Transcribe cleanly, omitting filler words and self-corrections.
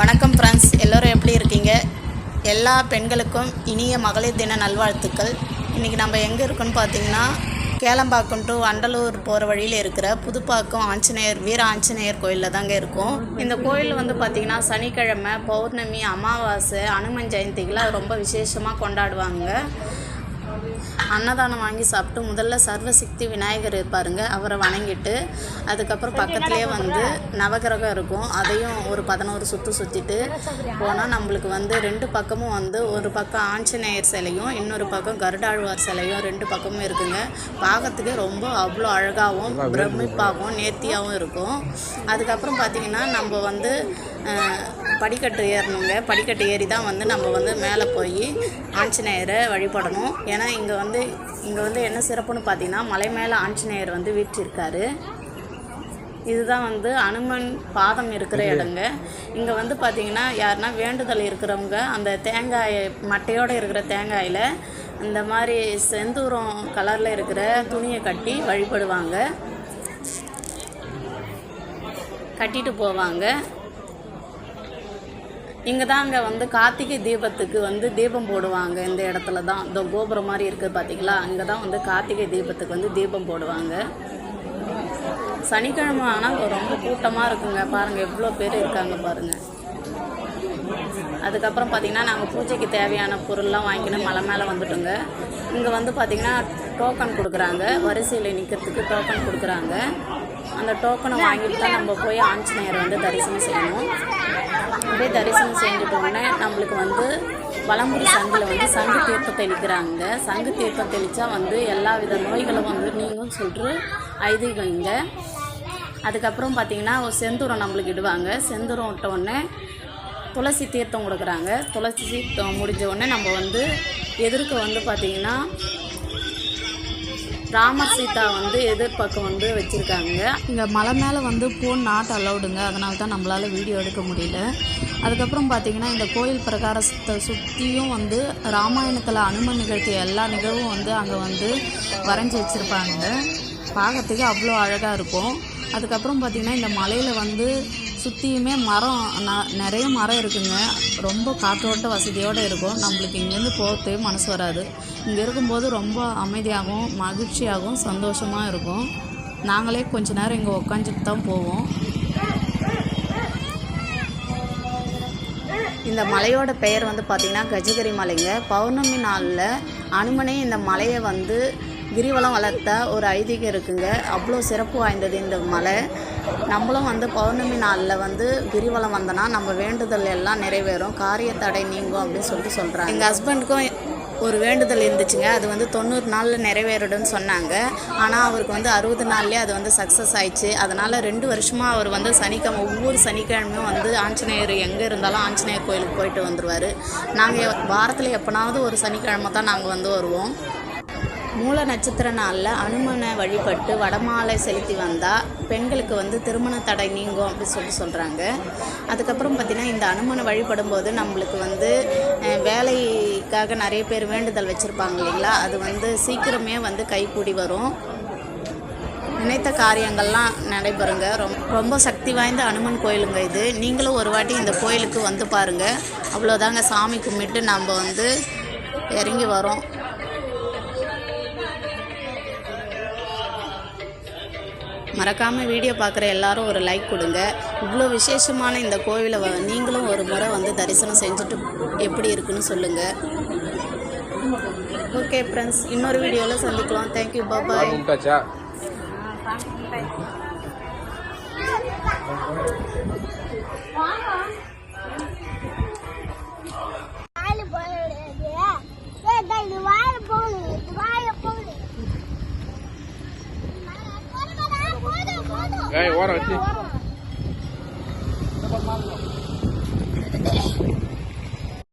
வணக்கம் ஃப்ரெண்ட்ஸ், எல்லோரும் எப்படி இருக்கீங்க? எல்லா பெண்களுக்கும் இனிய மகளிர் தின நல்வாழ்த்துக்கள். இன்றைக்கி நம்ம எங்கே இருக்கோன்னு பார்த்தீங்கன்னா, கேளம்பாக்கம் டு அண்டலூர் போகிற வழியில் இருக்கிற புதுப்பாக்கம் வீர ஆஞ்சநேயர் கோயிலில் தாங்க இருக்கும். இந்த கோயில் வந்து பார்த்திங்கன்னா சனிக்கிழமை, பௌர்ணமி, அமாவாசை, அனுமன் ஜெயந்திகளாக ரொம்ப விசேஷமாக கொண்டாடுவாங்க. அன்னதானம் வாங்கி சாப்பிட்டு முதல்ல சர்வசக்தி விநாயகர் இருப்பாருங்க, அவரை வணங்கிட்டு அதுக்கப்புறம் பக்கத்துலேயே வந்து நவகிரகம் இருக்கும். அதையும் ஒரு 11 சுற்று சுற்றிட்டு போனால் நம்மளுக்கு வந்து 2 பக்கமும் வந்து ஒரு பக்கம் ஆஞ்சநேயர் சிலையும் இன்னொரு பக்கம் கருடாழ்வார் சிலையும் 2 பக்கமும் இருக்குங்க. பார்க்கறதுக்கு ரொம்ப அவ்வளோ அழகாகவும் பிரமிப்பாகவும் நேர்த்தியாகவும் இருக்கும். அதுக்கப்புறம் பார்த்திங்கன்னா நம்ம வந்து படிக்கட்டு ஏறணுங்க. படிக்கட்டு ஏறி தான் வந்து நம்ம வந்து மேலே போய் ஆஞ்சநேயரை வழிபடணும். ஏன்னா இங்கே வந்து என்ன சிறப்புன்னு பார்த்தீங்கன்னா, மலை மேலே ஆஞ்சநேயர் வந்து வீற்றிருக்காரு. இதுதான் வந்து அனுமன் பாதம் இருக்கிற இடங்க. இங்கே வந்து பார்த்திங்கன்னா யாருன்னா வேண்டுதல் இருக்கிறவங்க அந்த தேங்காய் மட்டையோடு இருக்கிற தேங்காயில் இந்த மாதிரி செந்தூரம் கலரில் இருக்கிற துணியை கட்டி வழிபடுவாங்க, கட்டிட்டு போவாங்க. இங்கே தான் அங்கே வந்து கார்த்திகை தீபத்துக்கு வந்து தீபம் போடுவாங்க. இந்த இடத்துல தான் இந்த கோபுரம் மாதிரி இருக்குது பார்த்திங்களா, அங்கே தான் வந்து கார்த்திகை தீபத்துக்கு வந்து தீபம் போடுவாங்க. சனிக்கிழமை ஆனால் ரொம்ப கூட்டமாக இருக்குங்க. பாருங்கள் எவ்வளோ பேர் இருக்காங்க பாருங்கள். அதுக்கப்புறம் பார்த்திங்கன்னா நாங்கள் பூஜைக்கு தேவையான பொருள்லாம் வாங்கிக்கின்னு மலை மேலே வந்துட்டோங்க. இங்கே வந்து பார்த்திங்கன்னா டோக்கன் கொடுக்குறாங்க, வரிசையில் நிற்கிறதுக்கு டோக்கன் கொடுக்குறாங்க. அந்த டோக்கனை வாங்கிட்டு தான் நம்ம போய் ஆஞ்சநேயரை வந்து தரிசனம் செய்யணும். அப்படியே தரிசனம் செஞ்சுட்டோன்னே நம்மளுக்கு வந்து வலம்புரி சங்கில் வந்து சங்கு தீர்த்தம் தெளிக்கிறாங்க. சங்கு தீர்த்தம் தெளித்தா வந்து எல்லா வித நோய்களும் வந்து நீங்களும் சொல்கிற ஐதீகம் இங்கே. அதுக்கப்புறம் பார்த்திங்கன்னா ஒரு செந்தூரம் நம்மளுக்கு இடுவாங்க. செந்தூரம் விட்டோடனே துளசி தீர்த்தம் கொடுக்குறாங்க. துளசி தீர்த்தம் முடிஞ்ச உடனே நம்ம வந்து எதிர்க்க வந்து பார்த்திங்கன்னா ராமர் சீதா வந்து எதிர்பக்கம் வந்து வச்சுருக்காங்க. இங்கே மலை மேலே வந்து ஃபோன் நாட் அலௌடுங்க, அதனால தான் நம்மளால் வீடியோ எடுக்க முடியல. அதுக்கப்புறம் பார்த்திங்கன்னா இந்த கோயில் பிரகாரத்தை சுற்றியும் வந்து ராமாயணத்தில் அனுமன் நிகழ்த்திய எல்லா நிகழ்வும் வந்து அங்கே வந்து வரைஞ்சி வச்சுருப்பாங்க. பார்க்கறதுக்கு அவ்வளோ அழகாக இருக்கும். அதுக்கப்புறம் பார்த்திங்கன்னா இந்த மலையில் வந்து சுற்றியுமே மரம் நிறைய மரம் இருக்குங்க. ரொம்ப காற்றோட்ட வசதியோடு இருக்கும். நம்மளுக்கு இங்கேருந்து போகிறதே மனசு வராது. இங்கே இருக்கும்போது ரொம்ப அமைதியாகவும் மகிழ்ச்சியாகவும் சந்தோஷமாக இருக்கும். நாங்களே கொஞ்ச நேரம் இங்கே உக்காந்துட்டு தான் போவோம். இந்த மலையோட பெயர் வந்து பார்த்திங்கன்னா கஜகிரி மலைங்க. பௌர்ணமி நாளில் அனுமனே இந்த மலையை வந்து கிரிவலம் வளர்த்த ஒரு ஐதீகம் இருக்குங்க. அவ்வளோ சிறப்பு வாய்ந்தது இந்த மலை. நம்மளும் வந்து பௌர்ணமி நாளில் வந்து கிரிவலம் வந்தோன்னா நம்ம வேண்டுதல் எல்லாம் நிறைவேறும், காரிய தடை நீங்கும் அப்படின்னு சொல்கிறாங்க. எங்கள் ஹஸ்பண்டுக்கும் ஒரு வேண்டுதல் இருந்துச்சுங்க. அது வந்து 90 நாளில் நிறைவேறிடுன்னு சொன்னாங்க. ஆனால் அவருக்கு வந்து 60 நாள்லேயே அது வந்து சக்ஸஸ் ஆயிடுச்சு. அதனால் 2 வருஷமாக அவர் வந்து ஒவ்வொரு சனிக்கிழமையும் வந்து ஆஞ்சநேயர் எங்கே இருந்தாலும் ஆஞ்சநேயர் கோயிலுக்கு போயிட்டு வந்துடுவார். நாங்கள் வாரத்தில் எப்போனாவது ஒரு சனிக்கிழமை தான் நாங்கள் வந்து வருவோம். மூல நட்சத்திர நாளில் அனுமனை வழிபட்டு வடமாலை செலுத்தி வந்தால் பெண்களுக்கு வந்து திருமண தடை நீங்கும் அப்படின்னு சொல்கிறாங்க. அதுக்கப்புறம் பார்த்திங்கன்னா இந்த அனுமனை வழிபடும்போது நம்மளுக்கு வந்து வேலைக்காக நிறைய பேர் வேண்டுதல் வச்சுருப்பாங்க இல்லைங்களா, அது வந்து சீக்கிரமே வந்து கைகூடி வரும். நினைத்த காரியங்கள்லாம் நடைபெறுங்க. ரொம்ப சக்தி வாய்ந்த அனுமன் கோயிலுங்க இது. நீங்களும் ஒரு வாட்டி இந்த கோயிலுக்கு வந்து பாருங்கள். அவ்வளோதாங்க. சாமி கும்பிட்டு நம்ம வந்து இறங்கி வரோம். மறக்காமல் வீடியோ பார்க்குற எல்லாரும் ஒரு லைக் கொடுங்க. இவ்வளோ விசேஷமான இந்த கோவிலை நீங்களும் ஒரு முறை வந்து தரிசனம் செஞ்சுட்டு எப்படி இருக்குன்னு சொல்லுங்கள். ஓகே ஃப்ரெண்ட்ஸ், இன்னொரு வீடியோவில் சந்திக்கலாம். தேங்க்யூ, பாய். ஓரம் வச்சு